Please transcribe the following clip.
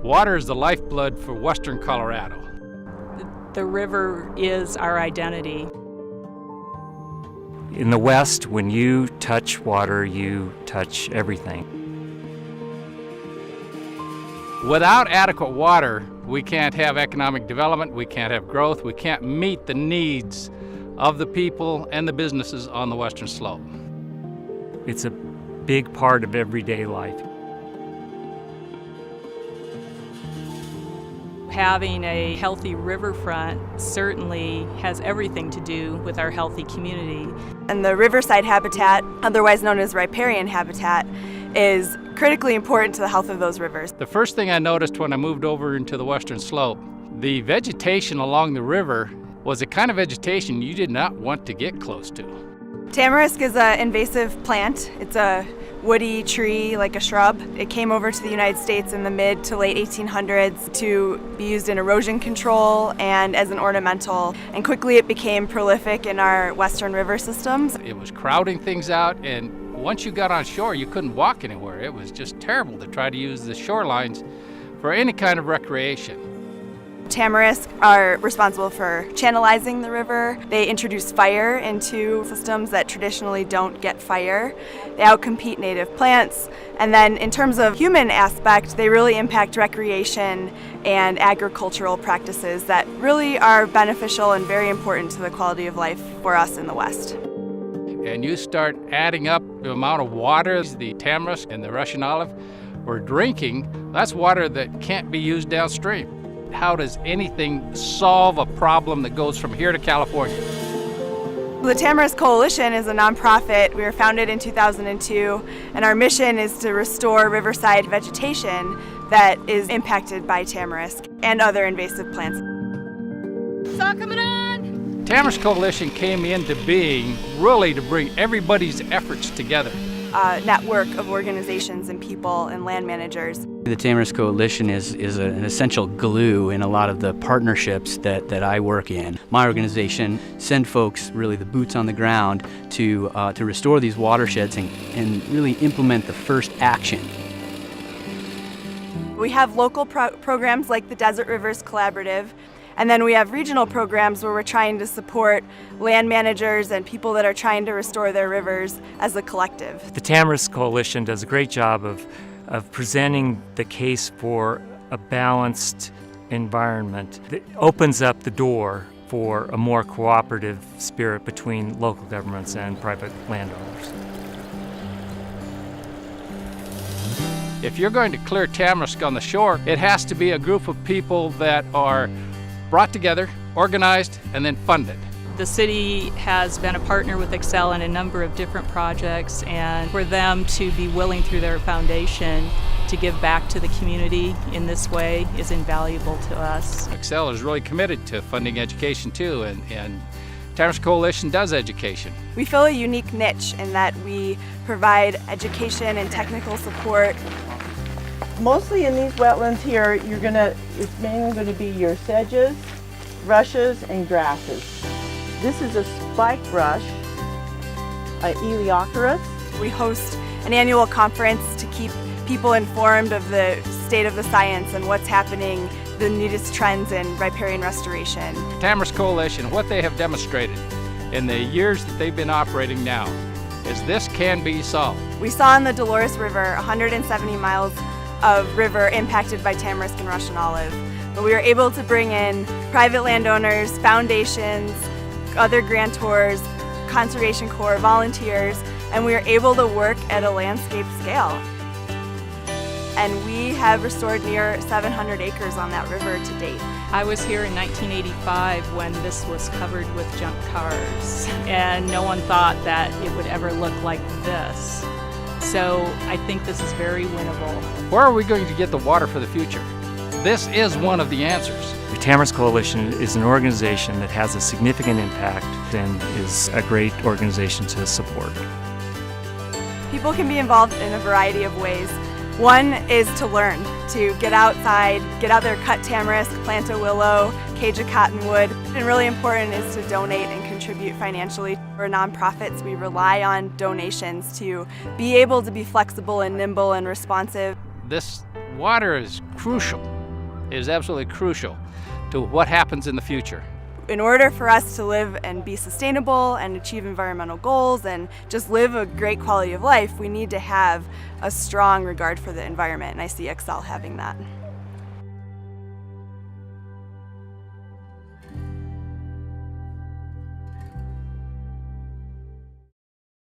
Water is the lifeblood for western Colorado. The river is our identity. In the West, when you touch water, you touch everything. Without adequate water, we can't have economic development, we can't have growth, we can't meet the needs of the people and the businesses on the western slope. It's a big part of everyday life. Having a healthy riverfront certainly has everything to do with our healthy community. And the riverside habitat, otherwise known as riparian habitat, is critically important to the health of those rivers. The first thing I noticed when I moved over into the western slope, the vegetation along the river was a kind of vegetation you did not want to get close to. Tamarisk is an invasive plant. It's a woody tree, like a shrub. It came over to the United States in the mid to late 1800s to be used in erosion control and as an ornamental. And quickly it became prolific in our western river systems. It was crowding things out, and once you got on shore, you couldn't walk anywhere. It was just terrible to try to use the shorelines for any kind of recreation. Tamarisk are responsible for channelizing the river. They introduce fire into systems that traditionally don't get fire. They outcompete native plants. And then in terms of human aspect, they really impact recreation and agricultural practices that really are beneficial and very important to the quality of life for us in the West. And you start adding up the amount of water the tamarisk and the Russian olive were drinking, that's water that can't be used downstream. How does anything solve a problem that goes from here to California? The Tamarisk Coalition is a nonprofit. We were founded in 2002, and our mission is to restore riverside vegetation that is impacted by tamarisk and other invasive plants. Saw coming on! Tamarisk Coalition came into being really to bring everybody's efforts together. A network of organizations and people and land managers. The Tamarisk Coalition is an essential glue in a lot of the partnerships that I work in. My organization send folks really the boots on the ground to restore these watersheds and really implement the first action. We have local programs like the Desert Rivers Collaborative, and then we have regional programs where we're trying to support land managers and people that are trying to restore their rivers as a collective. The Tamarisk Coalition does a great job of presenting the case for a balanced environment that opens up the door for a more cooperative spirit between local governments and private landowners. If you're going to clear tamarisk on the shore, it has to be a group of people that are brought together, organized, and then funded. The city has been a partner with XCEL in a number of different projects, and for them to be willing through their foundation to give back to the community in this way is invaluable to us. XCEL is really committed to funding education too, and Tamarisk Coalition does education. We fill a unique niche in that we provide education and technical support. Mostly in these wetlands here, it's mainly going to be your sedges, rushes, and grasses. This is a spike rush, Eliocorus. We host an annual conference to keep people informed of the state of the science and what's happening, the newest trends in riparian restoration. Tamarisk Coalition, what they have demonstrated in the years that they've been operating now is this can be solved. We saw in the Dolores River 170 miles of river impacted by tamarisk and Russian olive. But we were able to bring in private landowners, foundations, other grantors, Conservation Corps, volunteers, and we were able to work at a landscape scale. And we have restored near 700 acres on that river to date. I was here in 1985 when this was covered with junk cars, and no one thought that it would ever look like this. So I think this is very winnable. Where are we going to get the water for the future? This is one of the answers. The Tamarisk Coalition is an organization that has a significant impact and is a great organization to support. People can be involved in a variety of ways. One is to learn, to get outside, get out there, cut tamarisk, plant a willow, cage a cottonwood. And really important is to donate and contribute financially. We're nonprofits, we rely on donations to be able to be flexible and nimble and responsive. This water is crucial is absolutely crucial to what happens in the future. In order for us to live and be sustainable and achieve environmental goals and just live a great quality of life, we need to have a strong regard for the environment, and I see XCEL having that.